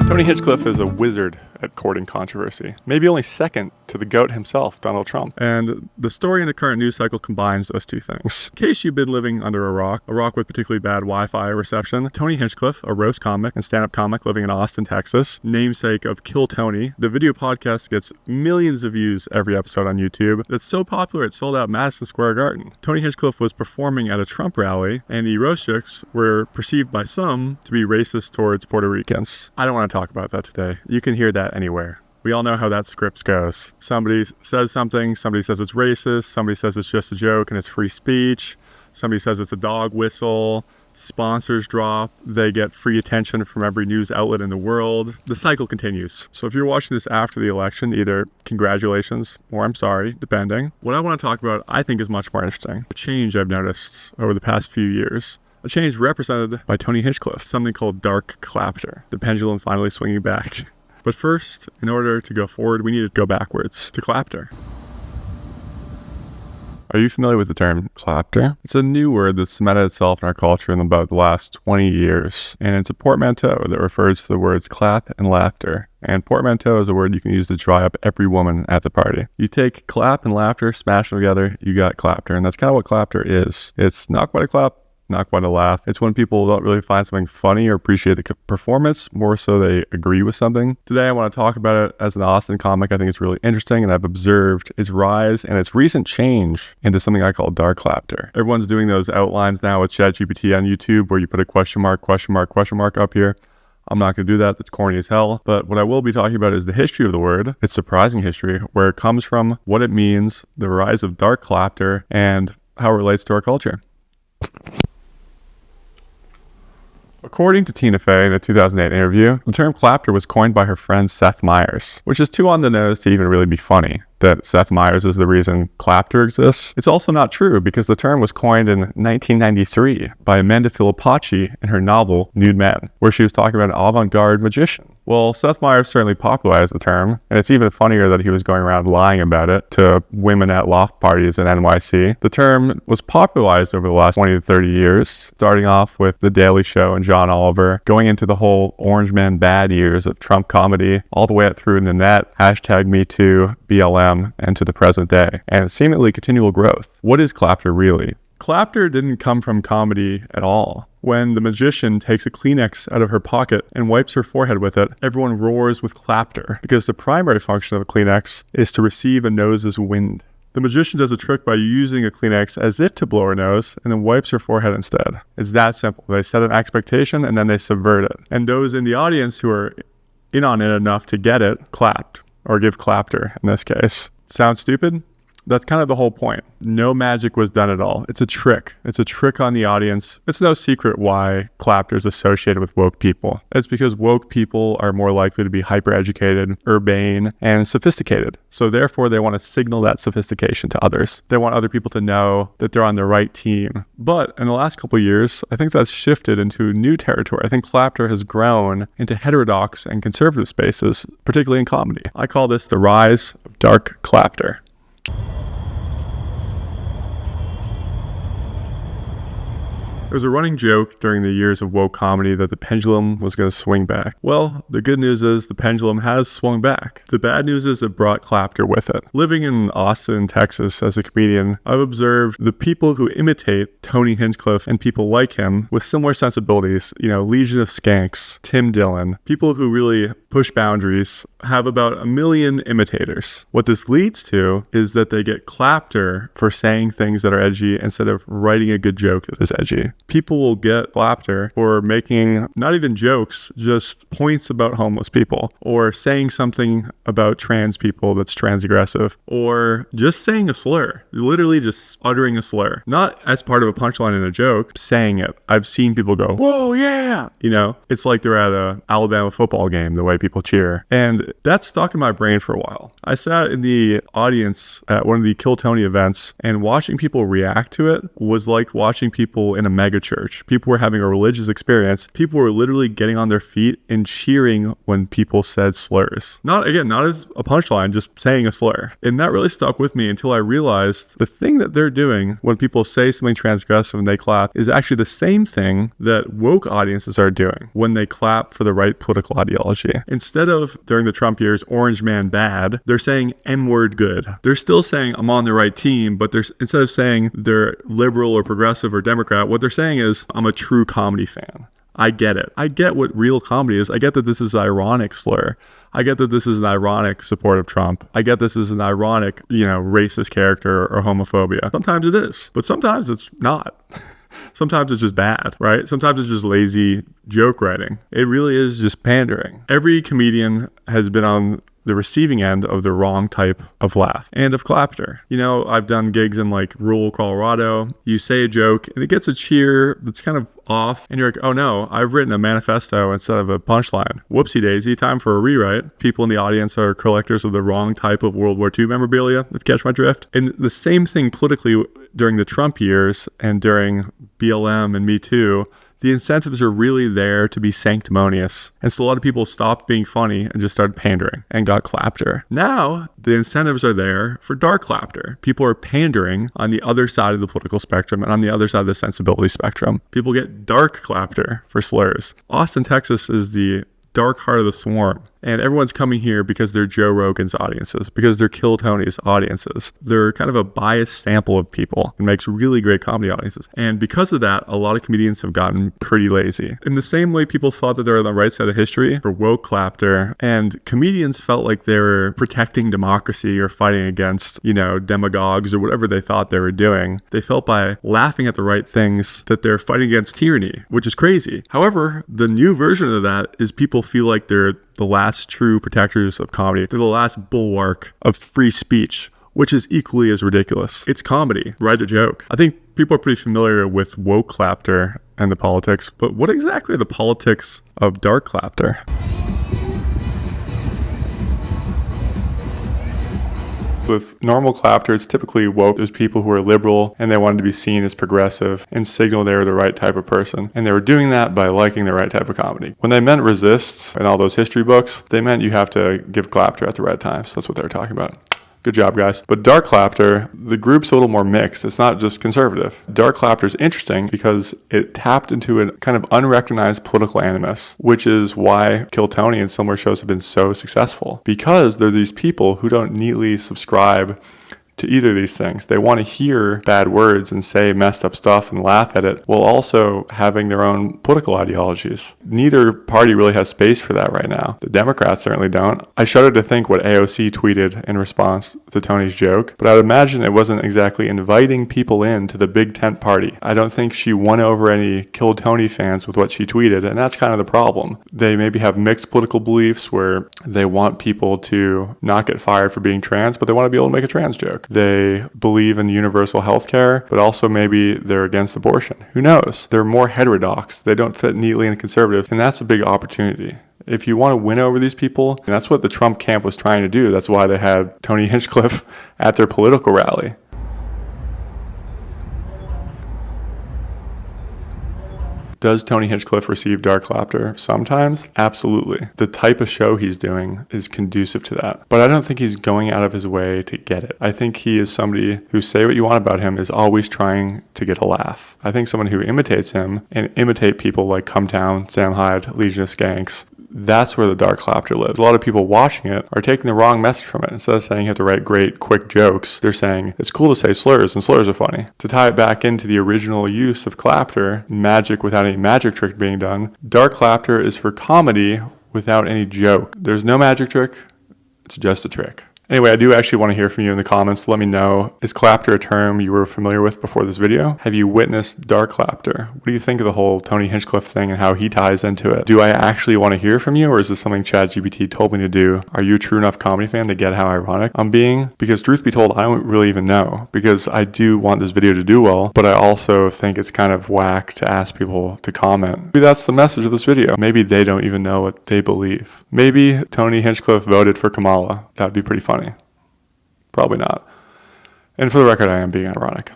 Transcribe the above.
Tony Hinchcliffe is a wizard at courting controversy, maybe only second to the GOAT himself, Donald Trump. And the story in the current news cycle combines those two things. In case you've been living under a rock with particularly bad Wi-Fi reception, Tony Hinchcliffe, a roast comic and stand-up comic living in Austin, Texas, namesake of Kill Tony, the video podcast gets millions of views every episode on YouTube. It's so popular it sold out Madison Square Garden. Tony Hinchcliffe was performing at a Trump rally, and the roast jokes were perceived by some to be racist towards Puerto Ricans. I don't want to talk about that today. You can hear that anywhere. We all know how that script goes. Somebody says something, somebody says it's racist, somebody says it's just a joke and it's free speech, somebody says it's a dog whistle, sponsors drop, they get free attention from every news outlet in the world. The cycle continues. So if you're watching this after the election, either congratulations or I'm sorry, depending. What I want to talk about, I think, is much more interesting. A change I've noticed over the past few years. A change represented by Tony Hinchcliffe, something called dark Clapter, the pendulum finally swinging back. But first, in order to go forward, we need to go backwards to Clapter. Are you familiar with the term Clapter? It's a new word that's cemented itself in our culture in about the last 20 years, and it's a portmanteau that refers to the words clap and laughter. And portmanteau is a word you can use to dry up every woman at the party. You take clap and laughter, smash them together, you got Clapter, and that's kind of what Clapter is. It's not quite a clap, not quite a laugh. It's when people don't really find something funny or appreciate the performance, more so they agree with something. Today I want to talk about it as an Austin comic. I think it's really interesting, and I've observed its rise and its recent change into something I call dark Clapter. Everyone's doing those outlines now with ChatGPT on YouTube where you put a question mark up here. I'm not going to do that. That's corny as hell. But what I will be talking about is the history of the word, its surprising history, where it comes from, what it means, the rise of dark Clapter, and how it relates to our culture. According to Tina Fey in a 2008 interview, the term Clapter was coined by her friend Seth Meyers, which is too on the nose to even really be funny. That Seth Meyers is the reason Clapter exists. It's also not true because the term was coined in 1993 by Amanda Filipacci in her novel Nude Men, where she was talking about an avant-garde magician. Well, Seth Meyers certainly popularized the term, and it's even funnier that he was going around lying about it to women at loft parties in NYC. The term was popularized over the last 20 to 30 years, starting off with The Daily Show and John Oliver, going into the whole Orange Man bad years of Trump comedy, all the way up through the net, #MeToo, BLM, and to the present day, and seemingly continual growth. What is Clapter really? Clapter didn't come from comedy at all. When the magician takes a Kleenex out of her pocket and wipes her forehead with it, everyone roars with Clapter, because the primary function of a Kleenex is to receive a nose's wind. The magician does a trick by using a Kleenex as if to blow her nose and then wipes her forehead instead. It's that simple. They set an expectation and then they subvert it. And those in the audience who are in on it enough to get it clapped, or give Clapter in this case. Sounds stupid? That's kind of the whole point. No magic was done at all. It's a trick. It's a trick on the audience. It's no secret why Clapter is associated with woke people. It's because woke people are more likely to be hyper-educated, urbane, and sophisticated. So therefore, they want to signal that sophistication to others. They want other people to know that they're on the right team. But in the last couple of years, I think that's shifted into new territory. I think Clapter has grown into heterodox and conservative spaces, particularly in comedy. I call this the rise of dark Clapter. There was a running joke during the years of woke comedy that the pendulum was going to swing back. Well, the good news is the pendulum has swung back. The bad news is it brought Clapter with it. Living in Austin, Texas as a comedian, I've observed the people who imitate Tony Hinchcliffe and people like him with similar sensibilities, Legion of Skanks, Tim Dillon, people who really push boundaries, have about 1 million imitators. What this leads to is that they get Clapter for saying things that are edgy instead of writing a good joke that is edgy. People will get Clapter for making not even jokes, just points about homeless people, or saying something about trans people that's trans-aggressive, or just saying a slur, literally just uttering a slur. Not as part of a punchline in a joke, saying it. I've seen people go, whoa, yeah! It's like they're at a Alabama football game, the way people cheer. And that stuck in my brain for a while. I sat in the audience at one of the Kill Tony events, and watching people react to it was like watching people in a mega mega church. People were having a religious experience. People were literally getting on their feet and cheering when people said slurs. Not as a punchline, just saying a slur. And that really stuck with me until I realized the thing that they're doing when people say something transgressive and they clap is actually the same thing that woke audiences are doing when they clap for the right political ideology. Instead of, during the Trump years, orange man bad, they're saying N-word good. They're still saying I'm on the right team, but instead of saying they're liberal or progressive or Democrat, what they're saying is I'm a true comedy fan. I get it. I get what real comedy is. I get that this is an ironic slur. I get that this is an ironic support of Trump. I get this is an ironic, racist character or homophobia. Sometimes it is, but sometimes it's not. Sometimes it's just bad, right? Sometimes it's just lazy joke writing. It really is just pandering. Every comedian has been on the receiving end of the wrong type of laugh and of Clapter. I've done gigs in like rural Colorado. You say a joke and it gets a cheer that's kind of off and you're like, oh no, I've written a manifesto instead of a punchline. Whoopsie daisy, time for a rewrite. People in the audience are collectors of the wrong type of World War II memorabilia, if you catch my drift. And the same thing politically during the Trump years and during BLM and Me Too. The incentives are really there to be sanctimonious. And so a lot of people stopped being funny and just started pandering and got Clapter. Now, the incentives are there for dark Clapter. People are pandering on the other side of the political spectrum and on the other side of the sensibility spectrum. People get dark Clapter for slurs. Austin, Texas is the dark heart of the swarm. And everyone's coming here because they're Joe Rogan's audiences, because they're Kill Tony's audiences. They're kind of a biased sample of people and makes really great comedy audiences. And because of that, a lot of comedians have gotten pretty lazy. In the same way people thought that they were on the right side of history for woke Clapter, and comedians felt like they were protecting democracy or fighting against, demagogues or whatever they thought they were doing. They felt by laughing at the right things that they're fighting against tyranny, which is crazy. However, the new version of that is people feel like they're the last true protectors of comedy. They're the last bulwark of free speech, which is equally as ridiculous. It's comedy, write a joke. I think people are pretty familiar with woke Clapter and the politics, but what exactly are the politics of dark Clapter? With normal Clapter, it's typically woke. There's people who are liberal and they wanted to be seen as progressive and signal they were the right type of person. And they were doing that by liking the right type of comedy. When they meant resist in all those history books, they meant you have to give Clapter at the right times. That's what they were talking about. Good job, guys. But dark Clapter, the group's a little more mixed. It's not just conservative. Dark Clapter is interesting because it tapped into a kind of unrecognized political animus, which is why Kill Tony and similar shows have been so successful. Because there are these people who don't neatly subscribe to either of these things. They want to hear bad words and say messed up stuff and laugh at it while also having their own political ideologies. Neither party really has space for that right now. The Democrats certainly don't. I shudder to think what AOC tweeted in response to Tony's joke, but I would imagine it wasn't exactly inviting people into the big tent party. I don't think she won over any Kill Tony fans with what she tweeted, and that's kind of the problem. They maybe have mixed political beliefs where they want people to not get fired for being trans, but they want to be able to make a trans joke. They believe in universal health care, but also maybe they're against abortion. Who knows? They're more heterodox. They don't fit neatly in conservative, and that's a big opportunity. If you want to win over these people, and that's what the Trump camp was trying to do. That's why they had Tony Hinchcliffe at their political rally. Does Tony Hinchcliffe receive dark Clapter? Sometimes? Absolutely. The type of show he's doing is conducive to that. But I don't think he's going out of his way to get it. I think he is somebody who, say what you want about him, is always trying to get a laugh. I think someone who imitates him and imitate people like Come Town, Sam Hyde, Legion of Skanks, that's where the dark Clapter lives. A lot of people watching it are taking the wrong message from it. Instead of saying you have to write great, quick jokes, they're saying it's cool to say slurs and slurs are funny. To tie it back into the original use of Clapter, magic without any magic trick being done, dark Clapter is for comedy without any joke. There's no magic trick, it's just a trick. Anyway, I do actually want to hear from you in the comments. Let me know, is Clapter a term you were familiar with before this video? Have you witnessed dark Clapter? What do you think of the whole Tony Hinchcliffe thing and how he ties into it? Do I actually want to hear from you, or is this something ChatGPT told me to do? Are you a true enough comedy fan to get how ironic I'm being? Because truth be told, I don't really even know, because I do want this video to do well, but I also think it's kind of whack to ask people to comment. Maybe that's the message of this video. Maybe they don't even know what they believe. Maybe Tony Hinchcliffe voted for Kamala. That'd be pretty funny. Probably not. And for the record, I am being ironic.